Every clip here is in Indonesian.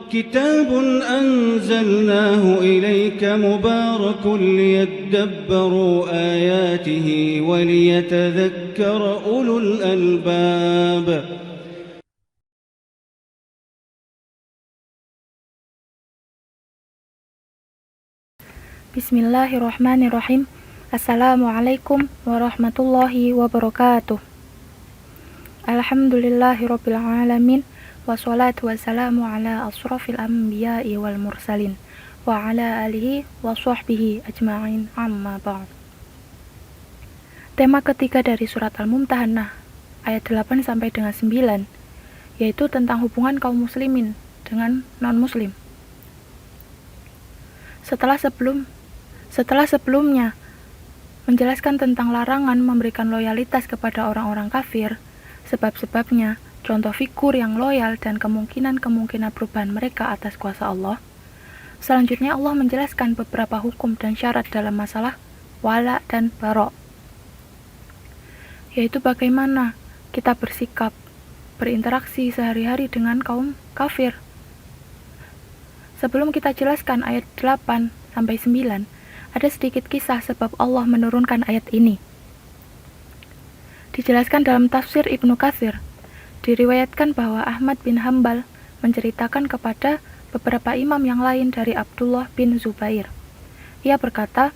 كتاب أنزلناه إليك مبارك ليدبروا آياته وليتذكر أولو الألباب. Bismillahirrahmanirrahim. Assalamualaikum warahmatullahi wabarakatuh. Alhamdulillahirabbil alamin, wassalatu wassalamu ala asrofil anbiya'i wal mursalin wa ala alihi wa sahbihi ajma'in, amma ba'd. Tema ketiga dari surat Al-Mumtahanah ayat 8 sampai dengan 9, yaitu tentang hubungan kaum muslimin dengan non-muslim. Setelah sebelumnya menjelaskan tentang larangan memberikan loyalitas kepada orang-orang kafir, sebab-sebabnya, contoh figur yang loyal dan kemungkinan-kemungkinan perubahan mereka atas kuasa Allah. Selanjutnya Allah menjelaskan beberapa hukum dan syarat dalam masalah wala dan bara, yaitu bagaimana kita bersikap, berinteraksi sehari-hari dengan kaum kafir. Sebelum kita jelaskan ayat 8 sampai 9, ada sedikit kisah sebab Allah menurunkan ayat ini. Dijelaskan dalam tafsir Ibnu Katsir, diriwayatkan bahwa Ahmad bin Hambal menceritakan kepada beberapa imam yang lain dari Abdullah bin Zubair. Ia berkata,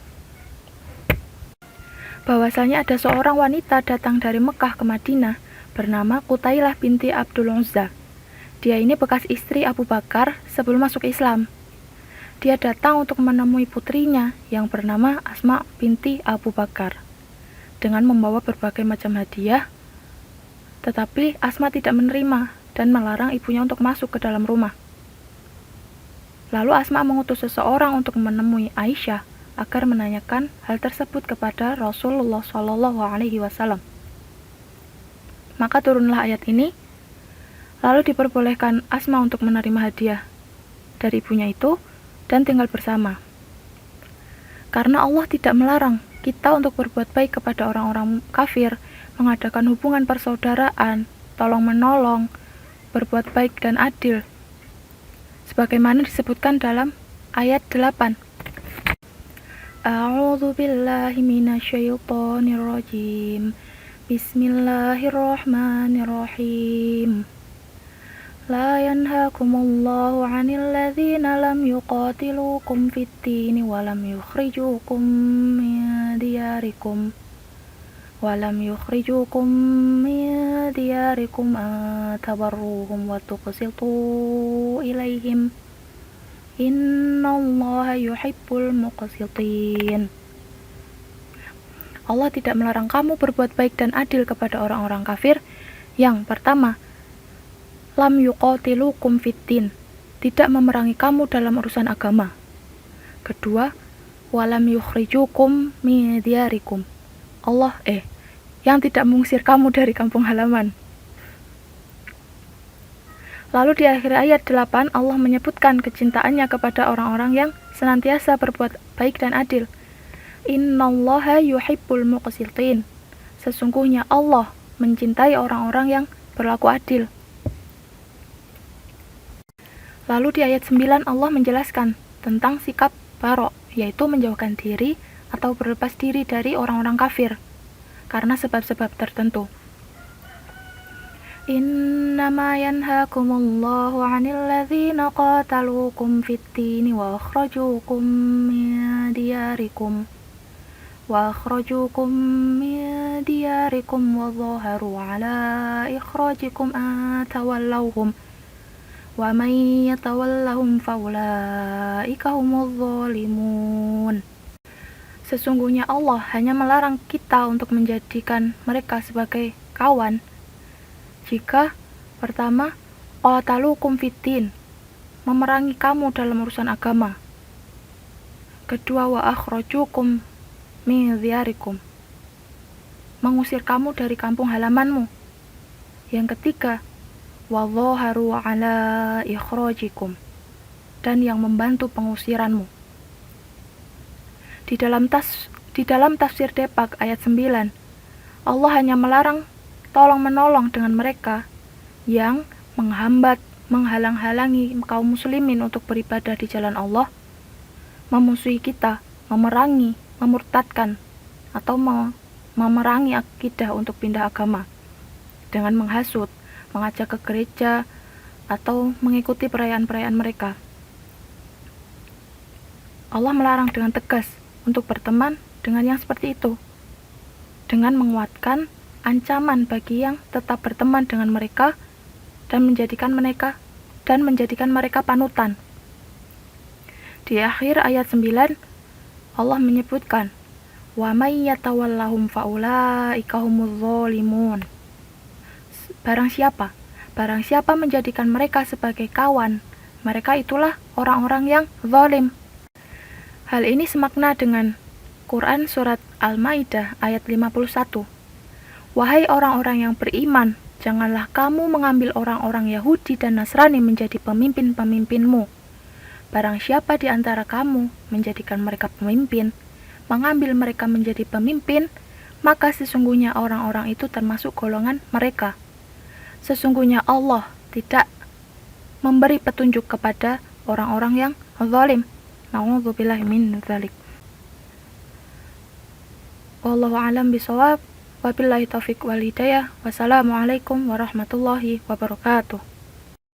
bahwasanya ada seorang wanita datang dari Mekah ke Madinah bernama Qutailah binti Abdul Uzza. Dia ini bekas istri Abu Bakar sebelum masuk Islam. Dia datang untuk menemui putrinya yang bernama Asma binti Abu Bakar dengan membawa berbagai macam hadiah, tetapi Asma tidak menerima dan melarang ibunya untuk masuk ke dalam rumah. Lalu Asma mengutus seseorang untuk menemui Aisyah agar menanyakan hal tersebut kepada Rasulullah SAW. Maka turunlah ayat ini, lalu diperbolehkan Asma untuk menerima hadiah dari ibunya itu dan tinggal bersama. Karena Allah tidak melarang kita untuk berbuat baik kepada orang-orang kafir, mengadakan hubungan persaudaraan, tolong-menolong, berbuat baik dan adil, sebagaimana disebutkan dalam ayat 8. A'udzu billahi minasyaitonir rajim. Bismillahirrahmanirrahim. La yanhakumullahu 'anil ladzina lam yuqatilukum fid-din wa lam yukhrijukum min diyarikum an tabarruhum wa tuqsitu ilaihim. Innallaha yuhibbul muqsitin. Allah tidak melarang kamu berbuat baik dan adil kepada orang-orang kafir yang pertama, lam yuqatilukum fiddin, tidak memerangi kamu dalam urusan agama. Kedua, walam yukhrijukum min diyarikum, yang tidak mengusir kamu dari kampung halaman. Lalu di akhir ayat 8 Allah menyebutkan kecintaannya kepada orang-orang yang senantiasa berbuat baik dan adil. Innallaha yuhibbul muqsitin, sesungguhnya Allah mencintai orang-orang yang berlaku adil. Lalu di ayat 9 Allah menjelaskan tentang sikap bara, yaitu menjauhkan diri atau berlepas diri dari orang-orang kafir karena sebab-sebab tertentu. Innama yanhakumullahu 'anil ladzina qataluukum fid-din wa akhrajukum min diyarikum wa dhaharu 'ala ikhrajikum an tawallawhum wa may yatawallahum faulaika humudz zalimun. Sesungguhnya Allah hanya melarang kita untuk menjadikan mereka sebagai kawan jika pertama, qatalukum fiddin, memerangi kamu dalam urusan agama. Kedua, wa akhrajukum min diyarikum, mengusir kamu dari kampung halamanmu. Yang ketiga, wa dhaharu 'ala ikhrajikum, dan yang membantu pengusiranmu. Di dalam tafsir Depak ayat 9, Allah hanya melarang tolong-menolong dengan mereka yang menghambat, menghalang-halangi kaum muslimin untuk beribadah di jalan Allah, memusuhi kita, memerangi, memurtadkan, atau memerangi akidah untuk pindah agama dengan menghasut, mengajak ke gereja, atau mengikuti perayaan-perayaan mereka. Allah melarang dengan tegas untuk berteman dengan yang seperti itu, dengan menguatkan ancaman bagi yang tetap berteman dengan mereka dan menjadikan mereka panutan. Di akhir ayat 9, Allah menyebutkan, "Wa may yatawallahum faulaika humuz zalimun." Barang siapa menjadikan mereka sebagai kawan, mereka itulah orang-orang yang zalim. Hal ini semakna dengan Quran surat Al-Maidah ayat 51. Wahai orang-orang yang beriman, janganlah kamu mengambil orang-orang Yahudi dan Nasrani menjadi pemimpin-pemimpinmu. Barang siapa di antara kamu menjadikan mereka pemimpin, mengambil mereka menjadi pemimpin, maka sesungguhnya orang-orang itu termasuk golongan mereka. Sesungguhnya Allah tidak memberi petunjuk kepada orang-orang yang zalim. Na'udzubillahi min dzalik. Wallahu a'lam bishawab. Wabillahi taufiq wal hidayah. Wassalamualaikum warahmatullahi wabarakatuh.